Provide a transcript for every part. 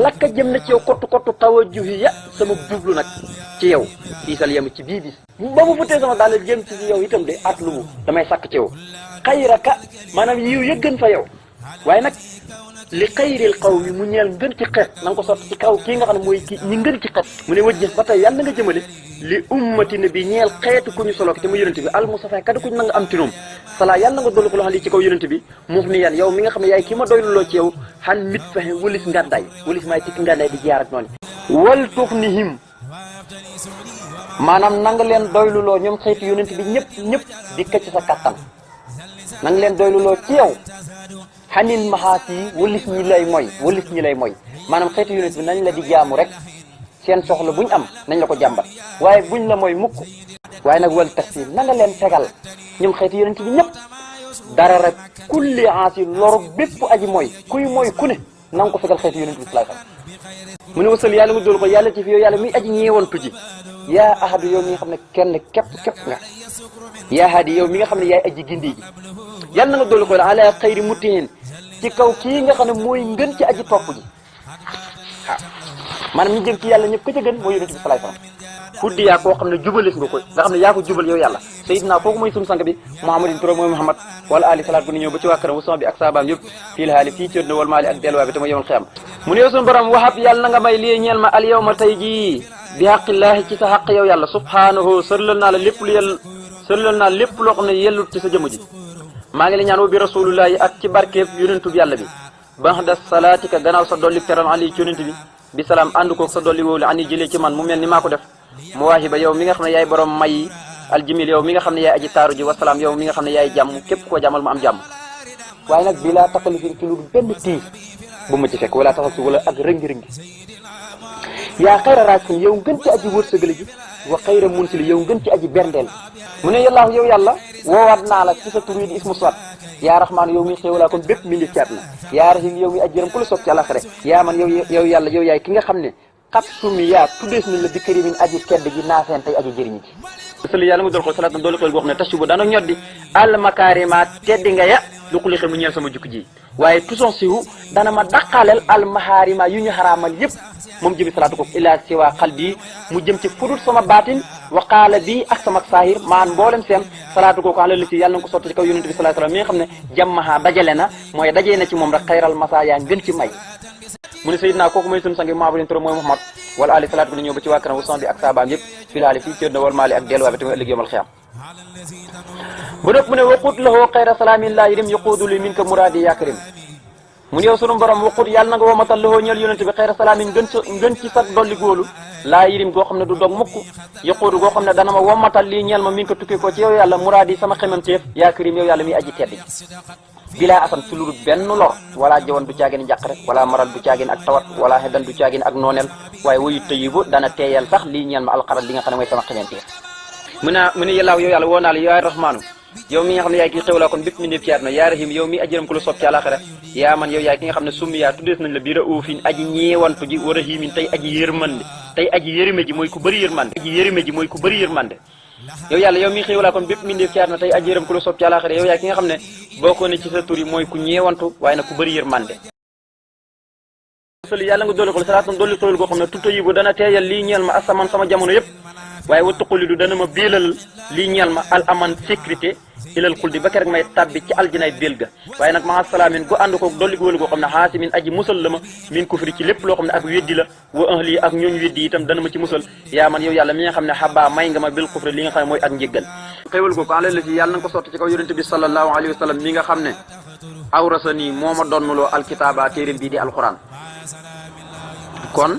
lakka jëm na ci yow kottu tawajjuhi ya sama jublu nag ci yow fiisal yem ci bii bis ba mu futee sama daal jëm ci yow itam de at lu mu damay sàkk ci yow xayraka maanaam yiw yëggën fa yow waaye nag li xayril qawmi mu ñeel ngën ci xeet na nga ko sotti ci kaw kii nga xam ne mooy kii ñi ngën ci xeet mu ne wajjë ba tey yàlla nga jëmale li ummati ne bi ñeel xeetu ku ñu solo te mu yonente bi al mustafa kada ku ñu nanga am tinoom sala yàlla nga dolli ko loo xam li ci kaw yonente bi muuf ni yan yow mi nga xam ne yaay kii ma doyluloo ci yow xan mit fexe walis ngàddaay walis maay tikki ngàddaay di jaar ak noonu wal tuuf ni him maanaam nanga leen doyluloo ñoom xeetu yonente bi ñëpp di këcc sa kattan nanga leen doyluloo ci yow xanil maxaas yi walis ñi lay mooy maanaam xeetu yonent bi nañ la di jaamu rek seen soxla buñ am nañ la ko jàmbat waaye buñ la mooy mukk waaye nag wal tax na nga leen tegal ñoom xeetu yonent bi ñëpp dara rek kulli aasi loru bépp aji mooy kuy mooy ku ne na nga ko fegal xeetu yonent bi sallallahu alayhi wasallam mu ne wasal yàlla nga dool ko yàlla ci fi yow yàlla muy aji ñeewantu ji yaa ahadu yow mi nga xam ne kenn képp nga yaa hadi yow mi nga xam ne yaay aji gindi ji yàlla na nga dool ko ala xayri mutihin ci kaw kii nga xam ne mooy ngën ci aji topp ji waaw maanaam ñu jëm ci yàlla ñëpp ka ca gën mooy yonent bi salaay salaam fuddi yaa koo xam ne jubalis nga ko nga xam ne yaa ko jubal yow yàlla sayidina kooku mooy sunu sang bi muhammadin turam mooy muhammad wala ali salaat bu ni ñëw ba ci waa këram wasama bi ak saabaam yëpp fii la haali fii ci àddina wal maali ak delluwaay bi te mooy yomal xiyam mu ne yow sunu borom waxab yàlla na nga may lii ñeel ma al yawma tey jii bi xaqillaahi ci sa xaq yow yàlla subhanahu sërlal naa la lépp lu yell sërlal naa lépp loo xam ne yellut ci sa jëmm ji maa ngi la ñaan wa bi rasulullahi ak ci barkeeb yonentub yàlla bi baxda salaatika gannaaw sa dolli teral ali ci yonent bi salaam ànd koog sa dolli woowu ani jëlee ci man mu mel ni maa ko def mu waahiba yow mi nga xam ne yaay borom may aljimil yow mi nga xam ne yaay aji taaru ji wasalaam yow mi nga xam ne yaay jàmm képp koo jàmmal mu am jàmm waaye nag bi laa taxalifin ci lu benn tiis bu ma ci fekk wala taxal su wala ak rëngi-rëngi yaa xayra raaskin yow ngën ci aji wërsëgale ji wa xayra munsili yow ngën ci aji berndeel mu ne yàllaahu yow yàlla woowaat naa la ci sa tur yi di ismu swat yaa raxmaan yow mi xéewalaa kon bépp mi ngi ci àdduna yaa rahim yow mi ajjëram ku la soog ci àllaxira yaa man yow yàlla yow yaay ki nga xam ne xat sumi yaa tuddees nañ la bi kërimin aji tedd ji naafeen tey aji jëriñi ji sali yàlla nga dol ko salaat na doolu koy goo xam ne tasubu dana ñoddi al makarima teddi nga ya lu xuli xel mu ñeel sama jukki ji waaye tuson siwu dana ma daqaaleel al maharima yu ñu xaraamal yëpp moom jëmi salaatu ko ila siwa xal bii mu jëm ci fudut sama baatin waqaala bii ak sama saahir maan mboolem seen salaatu kooku ala lisi yàlla na ko sotti ci kaw yonent bi sallallahu alayhi wasallam mi nga xam ne jammaha dajale na mooy dajee na ci moom rek xayral masaaya ngën ci may mu ne sayidna kooku mooy sunu sangi maabudin turam mooy Muhammad wala ali salaatu bi na ñëw ba ci waa kanam wasan bi ak saabaam yëpp fi laali fii cër na wal maali ak delluwaa bi tamit ëllëg yomal xiyam bu dëpp mu ne waqut lahoo xayra salaamillah yirim yuquudu li min ka muraadi yaakarim mu ne yow sunu borom waqut yàlla na nga womatal lahoo ñeel yonente bi xayra salaamin ngën ci sa dolli góolu laa yirim goo xam ne du dog mukk yuquudu goo xam ne dana ma womatal lii ñeel ma min ka tukkee ko ci yow yàlla muraadi sama xemamteef yaakarim yow yàlla mi aji tedd bilaa asan ci lu benn lor wala jawan du caagin njàqare wala maral du caagin ak tawat wala xeddan du caagin ak nooneel waaye wayu tayibu dana teeyal sax lii ñeel ma alxaral li nga xam ne mooy sama xemamteef mu ne yàllaaw yow yàlla woo naa la yaay rahmaanu yow mi nga xam ne yaay kii xewlaa kon bépp mi ndéef ci àdduna yaa rahim yow mi ajëram ku la sopp ci àlaxira yaa man yow yaay ki nga xam ne summi yaa tuddees nañ la bi raufin aji ñeewantu ji wa rahimin tey aji yërmande tey aji yërime ji mooy ku bëri yërmande yow yàlla yow mi xewlaa kon bépp mi ndéef ci àdduna tey aji yërëm ku la sopp ci àlaxira yow yaay ki nga xam ne bokkoon ne ci sa tur yi mooy ku ñeewantu waaye nag ku bëri yërmande sali yàlla nga dolli ko salaatan dolli tool goo xam ne tuta yi bu dana teeyal lii ñeel ma asaman sama jamono yëpp waaye wa tuqalidu dana ma biilal lii ñeel ma al aman sécurité ilal xuldi ba kerek may tabbi ci aljinaay béel ga waaye nag maa salaamin gu ànd ko dolli góolu goo xam ne xaasimin aji musal la ma min kufri ci lépp loo xam ne ak weddi la wa ahli ak ñooñ weddi itam dana ma ci musal yaa man yow yàlla mi nga xam ne xabaa may nga ma bil kufri li nga xam ne mooy ak njéggal xéwal googu ala la si yàlla na ko sotti ci kaw yonente bi sallallahu alayhi wa sallam mi nga xam ne awrasa nii moo ma donnuloo alkitaaba téeréem bii di alquran kon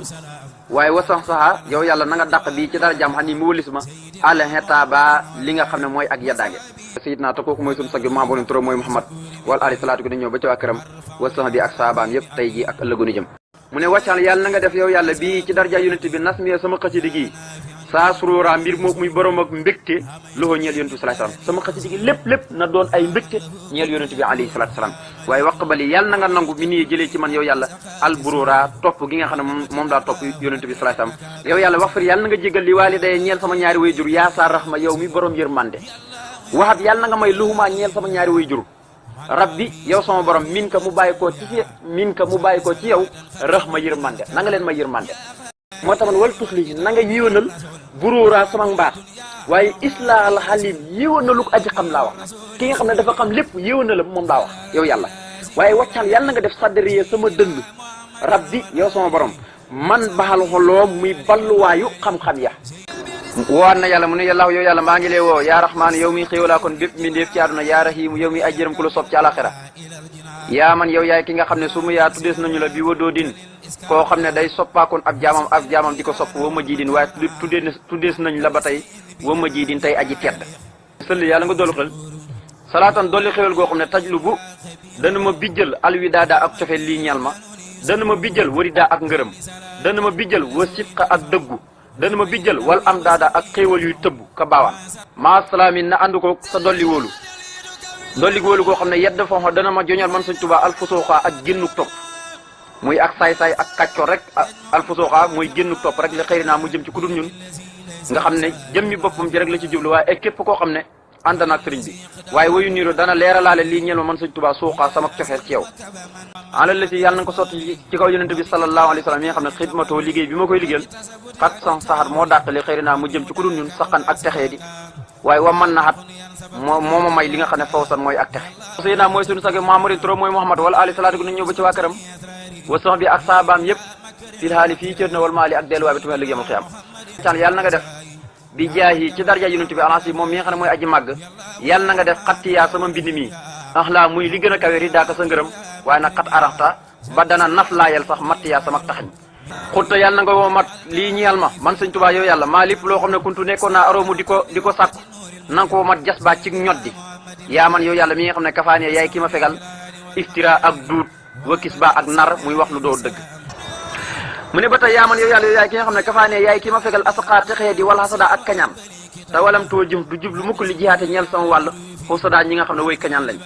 waaye wasax saxa yow yàlla na nga dàq bii ci dara jàmm xam ni mu wëlis ma àll xetaaba li nga xam ne mooy ak yaddaange sayidna te kooku mooy sunu sag maa boolin turam mooy Muhammad wala ali salaatu ko dañ ñëw ba ci waa këram wasax bi ak saabaam yëpp tey ji ak ëllëgu ni jëm mu ne wàccal yàlla na nga def yow yàlla bii ci darja yonent bi nas mi sama xasida gi saa surura mbir moom muy borom ak mbégte loxo ñeel yonent bi sallallahu alayhi wasallam sama xasida gi lépp na doon ay mbégte ñeel yonent bi alayhi salatu wasalam waaye waqbali yàlla na nga nangu mi nii jëlee ci man yow yàlla alburura topp gi nga xam ne moom daa topp yonent bi sallallahu alayhi wasallam yow yàlla wax fir yàlla na nga jégal li waali day ñeel sama ñaari way jur yaa sa rahma yow mi borom yërmande waxat yàlla na nga may luhuma ñeel sama ñaari way jur rabbi yow sama borom min ka mu bàyyi koo ci yow rëx ma yërmande na nga leen ma yërmande moo tax man wal tusli na nga yiwanal buróoraa sama mbaax waaye islaal xalim yiwanalu ko aji xam laa wax ki nga xam ne dafa xam lépp yiwanalam moom laa wax yow yàlla waaye waccal yàlla na nga def sadriya sama dënd rabbi yow sama borom man baxal xoloom muy balluwaayu xam-xam ya woon na yàlla mu ne yàlla yow yàlla maa ngi lay woo yaa raxmaan yow mi xéewalaa kon bépp mi ndéef ci àdduna yaa raxiim yow mi ay jërëm ku la sopp ci àlaxira yaa man yow yaay ki nga xam ne su mu yaa tuddees nañu la bi wadoo din koo xam ne day soppaakoon ab jaamam di ko sopp wa ma ji din waaye tuddees nañ la ba tey wa ma ji din tey aji tedd sëlli yàlla nga dolli xel salaatan dolli xéwal goo xam ne tajlu bu dana ma bijjal alwidaada ak cofe lii ñal ma dana ma bijjal warida ak ngërëm dana ma bijjal wa sitqa ak dëggu dana ma bijjal wal am daada ak xéewal yuy tëbb ka baawaan maa salaamin na ànd ko sa dolli wóolu goo xam ne yedd foofa dana ma joñal man Sëñ Tuubaa alfusooxaa ak génnuk topp muy ak saay-saay ak kàccoor rek alfusooxaa muy génnuk topp rek li xëyri naa mu jëm ci ku dul ñun nga xam ne jëmmi boppam ji rek la ci jublu waaye ak képp koo xam ne ànd naag sëriñ bi waaye wayu niiru dana leeralaale lii ñeel ma man Sëñ Tuubaa suuxaa sama cofeel ci yow alal la si yàlla na nga ko sotti ci kaw yonente bi sallallahu alayhi wa sallam yi nga xam ne xidmatoo liggéey bi ma koy liggéeyal xat san saxat moo dàqali xëyri naa mu jëm ci ku dul ñun saxan ak texee di waaye wa man na xat moo ma may li nga xam ne fawsan mooy ak texe Seydina mooy suñu sage Muhammadin turo mooy Muhammad wala ali salaatu gu nañ ñëw ba ci waa këram wa sax bi ak saabaam yëpp fil haali fii cër na wal maali ak delluwaay bi tamit ëllëg yamal xiyaam can yàlla na nga def bi jaahi ci darja yonent bi alasi moom mi nga xam ne mooy aji màgg yàlla na nga def xattiyaa sama mbind mi laa muy li gën a kawe ri daaka sa ngërëm waaye nag xat araxta ba dana naf laayal sax mattiyaa sama taxañ xutta yàlla na nga woo mat lii ñeel ma man Sëñ Tuubaa yow yàlla maa lépp loo xam ne kuntu nekkoon naa aroomu di ko sàkku na nga ko mat jas baa ci ñoddi yaa man yow yàlla mi nga xam ne kafaane yaay ki ma fegal iftira ak duut wakis ba ak nar muy wax lu doo dëgg mu ne ba tey yaa man yow yàlla yow yaay ki nga xam ne kafaane yaay ki ma fegal asaqaa texee di wala xasada ak kañaan te walam too jëm du jublu mukk li jihaate ñeel sama wàll xaw sadaa ñi nga xam ne woy kañaan lañ